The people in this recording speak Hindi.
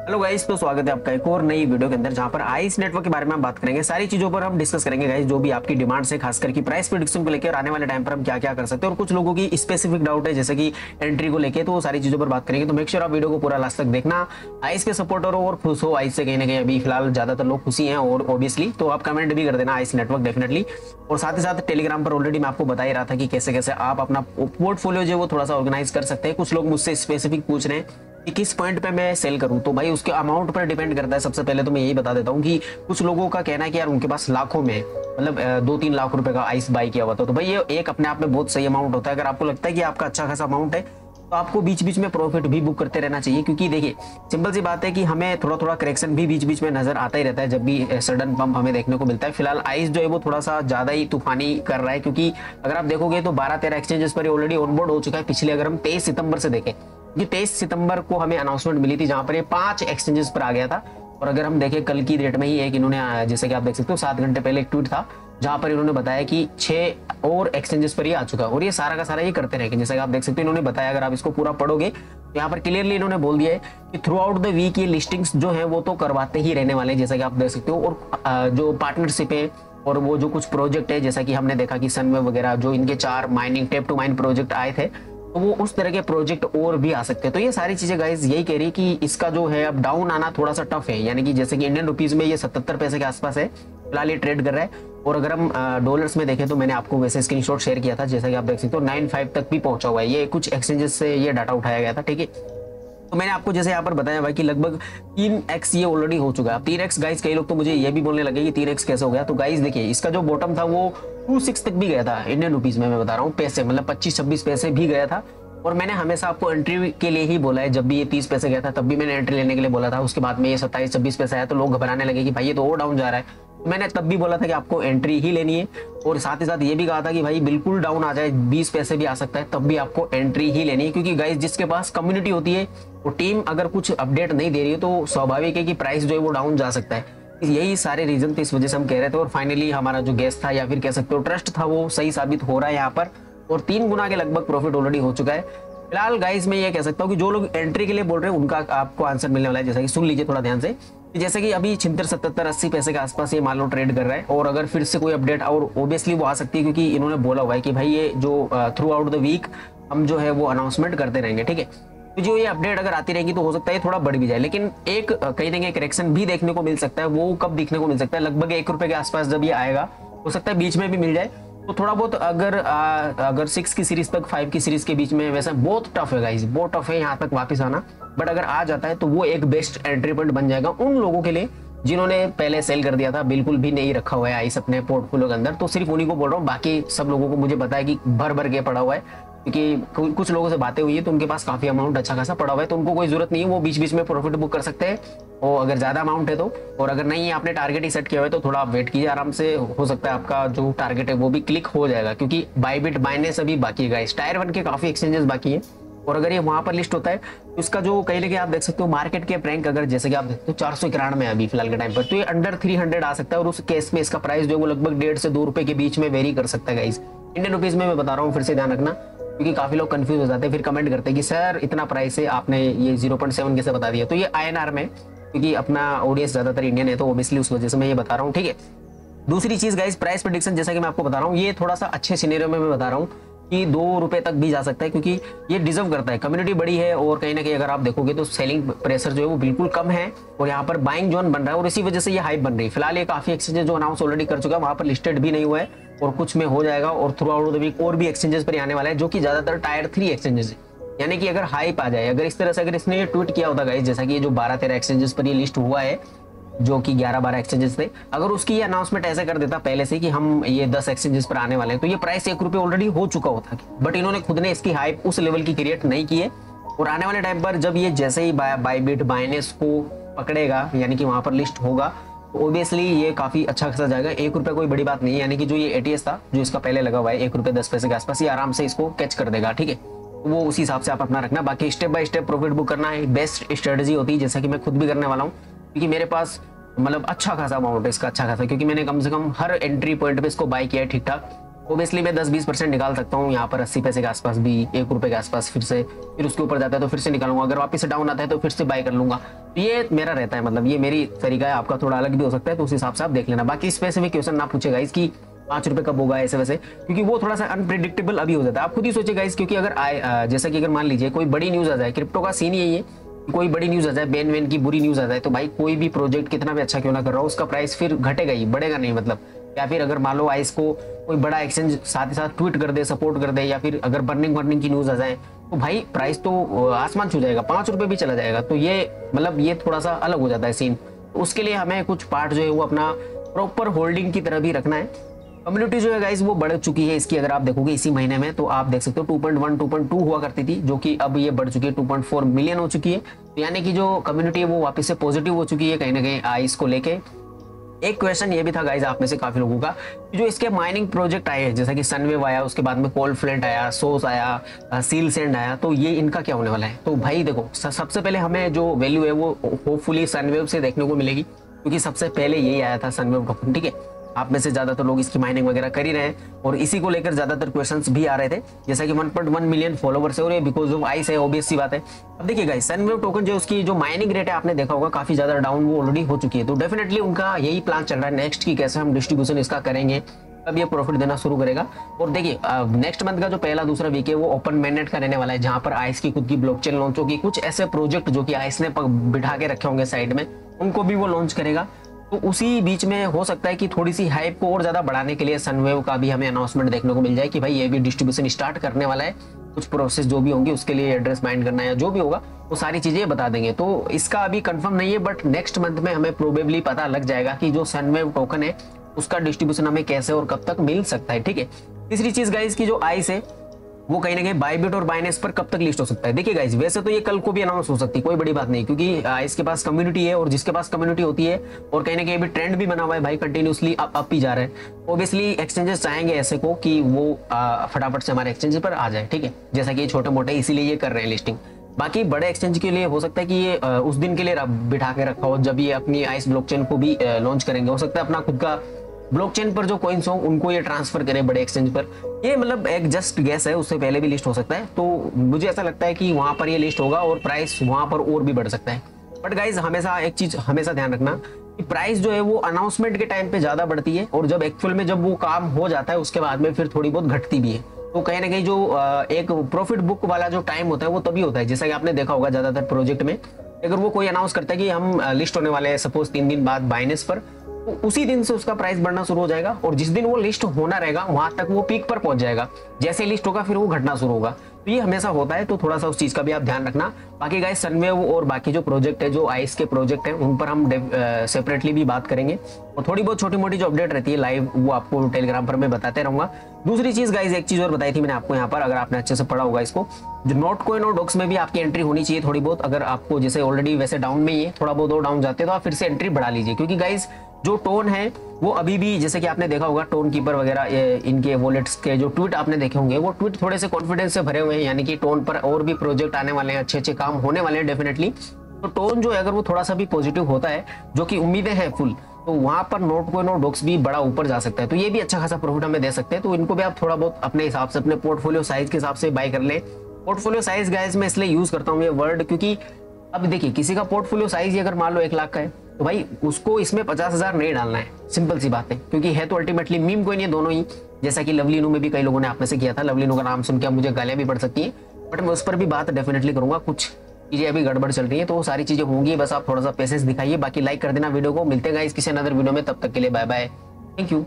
हेलो गाइस, तो स्वागत है आपका एक और नई वीडियो के अंदर जहां पर आइस नेटवर्क के बारे में हम बात करेंगे। सारी चीजों पर हम डिस्कस करेंगे गाइस, जो भी आपकी डिमांड से खासकर की प्राइस प्रेडिक्शन को लेकर आने वाले टाइम पर हम क्या क्या कर सकते हैं और कुछ लोगों की स्पेसिफिक डाउट है जैसे कि एंट्री को लेकर, तो वो सारी चीजों पर बात करेंगे। तो मेक श्योर आप वीडियो को पूरा लास्ट तक देखना। आइस के सपोर्टर हो और खुश हो आइस से, कहीं ना कहीं अभी फिलहाल ज्यादातर लोग खुशी हैं और ऑब्वियसली तो आप कमेंट भी कर देना आइस नेटवर्क डेफिनेटली। और साथ ही साथ टेलीग्राम पर ऑलरेडी मैं आपको बता ही रहा था कि कैसे कैसे आप अपना पोर्टफोलियो जो है वो थोड़ा सा ऑर्गेनाइज कर सकते हैं। कुछ लोग मुझसे स्पेसिफिक पूछ रहे हैं कि किस पॉइंट पे मैं सेल करूं, तो भाई उसके अमाउंट पर डिपेंड करता है। सबसे पहले तो मैं यही बता देता हूं कि कुछ लोगों का कहना है कि यार उनके पास लाखों में मतलब 2-3 लाख रुपए का आइस बाई किया हुआ था, तो भाई ये एक अपने आप में बहुत सही अमाउंट होता है। अगर आपको लगता है कि आपका अच्छा खासा अमाउंट है तो आपको बीच बीच में प्रॉफिट भी बुक करते रहना चाहिए, क्योंकि देखिए सिंपल सी बात है कि हमें थोड़ा थोड़ा करेक्शन भी बीच बीच में नजर आता ही रहता है जब भी सडन पंप हमें देखने को मिलता है। फिलहाल आइस जो है वो थोड़ा सा ज्यादा ही तूफानी कर रहा है, क्योंकि अगर आप देखोगे तो 12-13 एक्सचेंजेस पर ऑलरेडी ऑनबोर्ड हो चुका है। पिछले अगर हम 23 सितंबर से देखें, ये 23 सितंबर को हमें अनाउंसमेंट मिली थी जहां पर ये 5 एक्सचेंजेस पर आ गया था। और अगर हम देखें कल की डेट में ही एक इन्होंने, जैसे कि आप देख सकते हो 7 घंटे पहले एक ट्वीट था जहां पर इन्होंने बताया कि 6 और एक्सचेंजेस पर ये आ चुका है और ये सारा का सारा ये करते रहेंगे। जैसे कि आप देख सकते हो इन्होंने बताया, अगर आप इसको पूरा पढ़ोगे तो यहाँ पर क्लियरली इन्होंने बोल दिया है कि थ्रू आउट द वीक ये लिस्टिंग्स जो है वो तो करवाते ही रहने वाले हैं, जैसा कि आप देख सकते हो। और जो पार्टनरशिप है और वो जो कुछ प्रोजेक्ट है, जैसा कि हमने देखा कि सनवे वगैरह जो इनके 4 mining tape to mine project आए थे, तो वो उस तरह के प्रोजेक्ट और भी आ सकते हैं। तो ये सारी चीजें गाइस यही कह रही कि इसका जो है अब डाउन आना थोड़ा सा टफ है, यानी कि जैसे कि इंडियन रुपीज में ये 77 पैसे के आसपास है फिलहाल ये ट्रेड कर रहा है। और अगर हम डॉलर्स में देखें तो मैंने आपको वैसे स्क्रीनशॉट शेयर किया था, जैसा कि आप देख सकते हो 95 तक भी पहुंचा हुआ है। ये कुछ एक्सचेंजेस से ये डाटा उठाया गया था, ठीक है। तो मैंने आपको जैसे यहाँ पर बताया भाई कि लगभग 3x ये ऑलरेडी हो चुका है। 3x गाइस, कई लोग तो मुझे ये भी बोलने लगे कि 3x कैसे हो गया। तो गाइस देखिए, इसका जो बॉटम था वो 26 तक भी गया था इंडियन रुपीज में, मैं बता रहा हूँ पैसे, मतलब 25-26 पैसे भी गया था। और मैंने हमेशा आपको एंट्री के लिए ही बोला है, जब भी ये 30 पैसे गया था तब भी मैंने एंट्री लेने के लिए बोला था। उसके बाद में ये 27-26 पैसे आया तो लोग घबराने लगे कि भाई ये तो और डाउन जा रहा है। मैंने तब भी बोला था कि आपको एंट्री ही लेनी है, और साथ ही साथ ये भी कहा था कि भाई बिल्कुल डाउन आ जाए 20 पैसे भी आ सकता है तब भी आपको एंट्री ही लेनी है, क्योंकि गाइस जिसके पास कम्युनिटी होती है वो टीम अगर कुछ अपडेट नहीं दे रही है तो स्वाभाविक है कि प्राइस जो है वो डाउन जा सकता है। यही सारे रीजन थे, इस वजह से हम कह रहे थे। और फाइनली हमारा जो गेस था या फिर कह सकते हो ट्रस्ट था वो सही साबित हो रहा है यहाँ पर, और 3 गुना के लगभग प्रॉफिट ऑलरेडी हो चुका है। फिलहाल गाइस मैं ये कह सकता हूँ कि जो लोग एंट्री के लिए बोल रहे हैं उनका आपको आंसर मिलने वाला है, जैसा कि सुन लीजिए थोड़ा ध्यान से। जैसे कि अभी 76, 77, 80 पैसे के आसपास ये मान लो ट्रेड कर रहा है, और अगर फिर से कोई अपडेट, और ओबियसली वो आ सकती है क्योंकि इन्होंने बोला हुआ है कि भाई ये जो थ्रू आउट द वीक हम जो है वो अनाउंसमेंट करते रहेंगे, ठीक है। तो जो ये अपडेट अगर आती रहेगी तो हो सकता है थोड़ा बढ़ भी जाए, लेकिन एक कहीं ना कहीं करेक्शन भी देखने को मिल सकता है। वो कब देखने को मिल सकता है, लगभग 1 रुपए के आसपास जब ये आएगा, हो सकता है बीच में भी मिल जाए। तो थोड़ा बहुत अगर 6 की सीरीज तक 5 की सीरीज के बीच में, वैसे बहुत टफ है गाइस, बहुत टफ है यहाँ तक वापस आना, बट अगर आ जाता है तो वो एक बेस्ट एंट्री पॉइंट बन जाएगा उन लोगों के लिए जिन्होंने पहले सेल कर दिया था, बिल्कुल भी नहीं रखा हुआ है आइस अपने पोर्टफोलियो के अंदर। तो सिर्फ उन्हीं को बोल रहा हूँ, बाकी सब लोगों को मुझे पता है कि भर भर के पड़ा हुआ है, क्योंकि कुछ लोगों से बातें हुई है तो उनके पास काफी अमाउंट अच्छा खासा पड़ा हुआ है, तो उनको कोई जरूरत नहीं है, वो बीच बीच में प्रॉफिट बुक कर सकते हैं और अगर ज्यादा अमाउंट है तो। और अगर नहीं आपने टारगेट ही सेट किया हुआ है तो थोड़ा आप वेट कीजिए आराम से, हो सकता है आपका जो टारगेट है वो भी क्लिक हो जाएगा, क्योंकि बायबिट बाइनेंस अभी बाकी है, टायर 1 के काफी एक्सचेंजेस बाकी है। और अगर ये वहां पर लिस्ट होता है तो इसका जो कहीं ना कहीं आप देख सकते हो मार्केट के रैंक, अगर जैसे कि आप देखते हो 491 है अभी फिलहाल के टाइम पर, तो ये अंडर 300 आ सकता है, और उस केस में इसका प्राइस जो है वो लगभग 1.5 से 2 रुपए के बीच में वेरी कर सकता है गाइस। इंडियन रुपीज में मैं बता रहा हूँ, फिर से ध्यान रखना, क्योंकि काफी लोग कंफ्यूज हो जाते हैं, फिर कमेंट करते हैं कि सर इतना प्राइस है आपने ये 0.7 कैसे बता दिया। तो ये INR में, क्योंकि अपना ऑडियंस ज्यादातर इंडियन है तो ऑब्वियसली उस वजह से मैं ये बता रहा हूँ, ठीक है। दूसरी चीज गाइस, प्राइस प्रेडिक्शन जैसा कि मैं आपको बता रहा हूँ, ये थोड़ा सा अच्छे सिनेरियो में मैं बता रहा हूँ कि 2 रुपए तक भी जा सकता है, क्योंकि ये डिजर्व करता है। कम्युनिटी बड़ी है और कहीं ना कहीं अगर आप देखोगे तो सेलिंग प्रेशर जो है वो बिल्कुल कम है, और यहाँ पर बाइंग जोन बन रहा है, और इसी वजह से ये हाइप बन रही है। फिलहाल ये काफी एक्सचेंजेस जो अनाउंस ऑलरेडी कर चुका है वहां पर लिस्टेड भी नहीं हुआ है, और कुछ में हो जाएगा, और थ्रू आउट द वीक और भी एक्सचेंजेस पर आने वाला है, जो कि ज्यादातर टायर 3 एक्सचेंजेस है। यानी कि अगर हाइप आ जाए, अगर इस तरह से अगर इसने ये ट्वीट किया होता गाइस, जैसा कि ये जो 12-13 एक्सचेंजेस पर ये लिस्ट हुआ है, जो कि 11-12 एक्सचेंजेस थे, अगर उसकी ये अनाउंसमेंट ऐसे कर देता पहले से कि हम ये 10 एक्सचेंजेस पर आने वाले हैं, तो ये प्राइस 1 रुपए ऑलरेडी हो चुका होता। बट इन्होंने खुद ने इसकी हाइप उस लेवल की क्रिएट नहीं की है, और आने वाले टाइम पर जब ये जैसे ही बायबिट बाइनेंस को पकड़ेगा, यानी कि वहां पर लिस्ट होगा, तो ऑब्वियसली ये काफी अच्छा खासा जाएगा। 1 रुपए कोई बड़ी बात नहीं है, यानी कि जो ये ATS था जो इसका पहले लगा हुआ है 1 रुपए 10 पैसे के आसपास, ये आराम से इसको कैच कर देगा, ठीक है। वो उसी हिसाब से आप अपना रखना, बाकी step by step profit book करना है बेस्ट स्ट्रेटजी होती है, जैसा कि मैं खुद भी करने वाला हूँ, क्योंकि मेरे पास मतलब अच्छा खासा अमाउंट है इसका, अच्छा खासा, क्योंकि मैंने कम से कम हर एंट्री पॉइंट पे इसको बाय किया है ठीक ठाक। ओबियसली मैं 10-20% निकाल सकता हूँ यहाँ पर 80 पैसे के आसपास भी, 1 रुपए के आसपास, फिर उसके ऊपर जाता है तो फिर से निकालूंगा, अगर वापस से डाउन आता है तो फिर से बाय कर लूंगा। तो ये मेरा रहता है, मतलब ये मेरी तरीका है, आपका थोड़ा अलग भी हो सकता है, तो उस हिसाब से आप देख लेना। बाकी स्पेसिफिक क्वेश्चन ना पूछेगा इसकी 5 रुपए कब होगा ऐसे वैसे, क्योंकि वो थोड़ा सा अनप्रिडिक्टेबल अभी हो जाता है। आप खुद ही सोचेगा इस, क्योंकि अगर जैसा कि अगर मान लीजिए कोई बड़ी न्यूज आ जाए, क्रिप्टो का सीन यही है, कोई बड़ी न्यूज आ जाए, बैन वैन की बुरी न्यूज आ जाए, तो भाई कोई भी प्रोजेक्ट कितना भी अच्छा क्यों ना कर रहा हो, उसका प्राइस फिर घटेगा ही, बढ़ेगा नहीं मतलब। या फिर अगर मान लो आइस को कोई बड़ा एक्सचेंज साथ ही साथ ट्वीट कर दे, सपोर्ट कर दे, या फिर अगर बर्निंग की न्यूज आ जाए, तो भाई प्राइस तो आसमान छू जाएगा, 5 रुपए भी चला जाएगा। तो ये मतलब ये थोड़ा सा अलग हो जाता है सीन। तो उसके लिए हमें कुछ पार्ट जो है वो अपना प्रॉपर होल्डिंग की तरह भी रखना है। कम्युनिटी जो है गाइस वो बढ़ चुकी है इसकी, अगर आप देखोगे इसी महीने में, तो आप देख सकते हो 2.1 2.2 हुआ करती थी, जो कि अब ये बढ़ चुकी है 2.4 मिलियन हो चुकी है। तो यानी कि जो कम्युनिटी है वो वापस से पॉजिटिव हो चुकी है कहीं ना कहीं आइस को लेके। एक क्वेश्चन ये भी था गाइस आप में से काफी लोगों का, जो इसके माइनिंग प्रोजेक्ट आए हैं, जैसा कि सनवेव आया, उसके बाद में कोल्ड फ्लैट आया, सोर्स आया, सील सेंड आया, तो ये इनका क्या होने वाला है। तो भाई देखो सबसे पहले हमें जो वैल्यू है वो होपफुली सनवेव से देखने को मिलेगी, क्योंकि सबसे पहले यही आया था सनवेव टोकन, ठीक है। आप में से ज्यादातर लोग इसकी माइनिंग वगैरह कर ही रहे हैं, और इसी को लेकर ज्यादातर क्वेश्चंस भी आ रहे थे, जैसा कि 1.1 मिलियन फॉलोवर्स है, और ये बिकॉज ऑफ आइस है, ऑब्वियस सी बात है। अब देखिए गाइस, सनवेव टोकन जो उसकी जो माइनिंग रेट है आपने देखा होगा काफी ज्यादा डाउन वो ऑलरेडी हो चुकी है। तो डेफिनेटली उनका यही प्लान चल रहा है नेक्स्ट की कैसे हम डिस्ट्रीब्यूशन इसका करेंगे, तब ये प्रॉफिट देना शुरू करेगा। और देखिए नेक्स्ट मंथ का जो पहला दूसरा वीक है वो ओपन मेननेट का रहने वाला है, जहां पर आइस की खुद की ब्लॉकचेन लॉन्च होगी। कुछ ऐसे प्रोजेक्ट जो कि आइस ने बिठा के रखे होंगे साइड में, उनको भी वो लॉन्च करेगा। तो उसी बीच में हो सकता है कि थोड़ी सी हाइप को और ज्यादा बढ़ाने के लिए सनवेव का भी हमें अनाउंसमेंट देखने को मिल जाए कि भाई ये भी डिस्ट्रीब्यूशन स्टार्ट करने वाला है। कुछ प्रोसेस जो भी होंगी उसके लिए एड्रेस बाइंड करना है, जो भी होगा वो सारी चीजें बता देंगे। तो इसका अभी कंफर्म नहीं है, बट नेक्स्ट मंथ में हमें प्रोबेबली पता लग जाएगा कि जो सनवेव टोकन है उसका डिस्ट्रीब्यूशन हमें कैसे और कब तक मिल सकता है, ठीक है। तीसरी चीज गाइस की जो आइस है वो कहीं ना कहीं बायबिट और बाइनेंस पर कब तक लिस्ट हो सकता है। देखिए गाइस, वैसे तो ये कल को भी अनाउंस हो सकती है, कोई बड़ी बात नहीं, क्योंकि इसके पास कम्युनिटी है, और जिसके पास कम्युनिटी होती है और कहीं ना कहीं अभी ट्रेंड भी बना हुआ है भाई, कंटिन्यूसली अप ही जा रहा है। ऑब्वियसली एक्सचेंजेस चाहेंगे ऐसे को कि वो फटाफट से हमारे एक्सचेंज पर आ जाए, ठीक है, जैसा कि छोटे मोटे इसीलिए ये कर रहे हैं लिस्टिंग। बाकी बड़े एक्सचेंज के लिए हो सकता है कि ये उस दिन के लिए बिठा के रखा हो जब ये अपनी आइस ब्लॉकचेन को भी लॉन्च करेंगे। हो सकता है अपना खुद का ब्लॉकचेन पर जो कॉइन्स हो उनको ये ट्रांसफर करें बड़े एक्सचेंज पर। ये मतलब एक जस्ट गेस है, उससे पहले भी लिस्ट हो सकता है। तो मुझे ऐसा लगता है कि वहां पर ये लिस्ट होगा और प्राइस वहां पर और भी बढ़ सकता है। बट गाइज हमेशा एक चीज हमेशा ध्यान रखना कि प्राइस जो है वो अनाउंसमेंट के टाइम पे ज्यादा बढ़ती है, और जब एक्चुअल में जब वो काम हो जाता है उसके बाद में फिर थोड़ी बहुत घटती भी है। तो कहीं ना कहीं जो एक प्रॉफिट बुक वाला जो टाइम होता है वो तभी होता है, जैसा कि आपने देखा होगा ज्यादातर प्रोजेक्ट में, अगर वो कोई अनाउंस करता है कि हम लिस्ट होने वाले हैं सपोज 3 दिन बाद बाइनेंस पर, तो उसी दिन से उसका प्राइस बढ़ना शुरू हो जाएगा, और जिस दिन वो लिस्ट होना रहेगा वहां तक वो पीक पर पहुंच जाएगा। जैसे लिस्ट होगा फिर वो घटना शुरू होगा। तो ये हमेशा होता है, तो थोड़ा सा उस चीज का भी आप ध्यान रखना। बाकी गाइस सनवेव और बाकी जो प्रोजेक्ट है, जो आइस के प्रोजेक्ट है, उन पर हम सेपरेटली भी बात करेंगे, और थोड़ी बहुत छोटी मोटी जो अपडेट रहती है लाइव वो आपको टेलीग्राम पर मैं बताते रहूंगा। दूसरी चीज गाइस, एक चीज और बताई थी मैंने आपको यहाँ पर, अगर आपने अच्छे से पढ़ा होगा इसको, जो नोट कॉइन और डॉक्स में भी आपकी एंट्री होनी चाहिए थोड़ी बहुत। अगर आपको जैसे ऑलरेडी वैसे डाउन में ही है, थोड़ा बहुत और डाउन जाते हैं तो आप फिर से एंट्री बढ़ा लीजिए, क्योंकि गाइस जो टोन है वो अभी भी, जैसे कि आपने देखा होगा टोन कीपर वगैरह इनके वॉलेट्स के जो ट्वीट आपने देखे होंगे, वो ट्वीट थोड़े से कॉन्फिडेंस से भरे हुए हैं, यानी कि टोन पर और भी प्रोजेक्ट आने वाले हैं, अच्छे अच्छे काम होने वाले हैं डेफिनेटली। तो टोन जो है अगर वो थोड़ा सा भी पॉजिटिव होता है, जो कि उम्मीदें हैं फुल, तो वहां पर नोट कॉइन और डॉक्स भी बड़ा ऊपर जा सकता है। तो ये भी अच्छा खासा प्रॉफिट हमें दे सकते हैं। तो इनको भी आप थोड़ा बहुत अपने हिसाब से, अपने पोर्टफोलियो साइज के हिसाब से बाय कर ले। पोर्टफोलियो साइज गाइस मैं इसलिए यूज करता हूँ ये वर्ड, क्योंकि अब देखिए किसी का पोर्टफोलियो साइज ही अगर मान लो 1 लाख का है, तो भाई उसको इसमें 50,000 नहीं डालना है, सिंपल सी बात है, क्योंकि है तो अल्टीमेटली मीम कॉइन ये दोनों ही, जैसा कि लवलीनू में भी कई लोगों ने आप में से किया था। लवलीनू का नाम सुन के मुझे गालियां भी पड़ सकती है, बट मैं उस पर भी बात डेफिनेटली करूंगा। कुछ चीजें अभी गड़बड़ चल रही है, तो वो सारी चीजें होंगी, बस आप थोड़ा सा पेशेंस दिखाइए। बाकी लाइक कर देना वीडियो को। मिलते हैं गाइस किसी अनदर वीडियो में, तब तक के लिए बाय बाय, थैंक यू।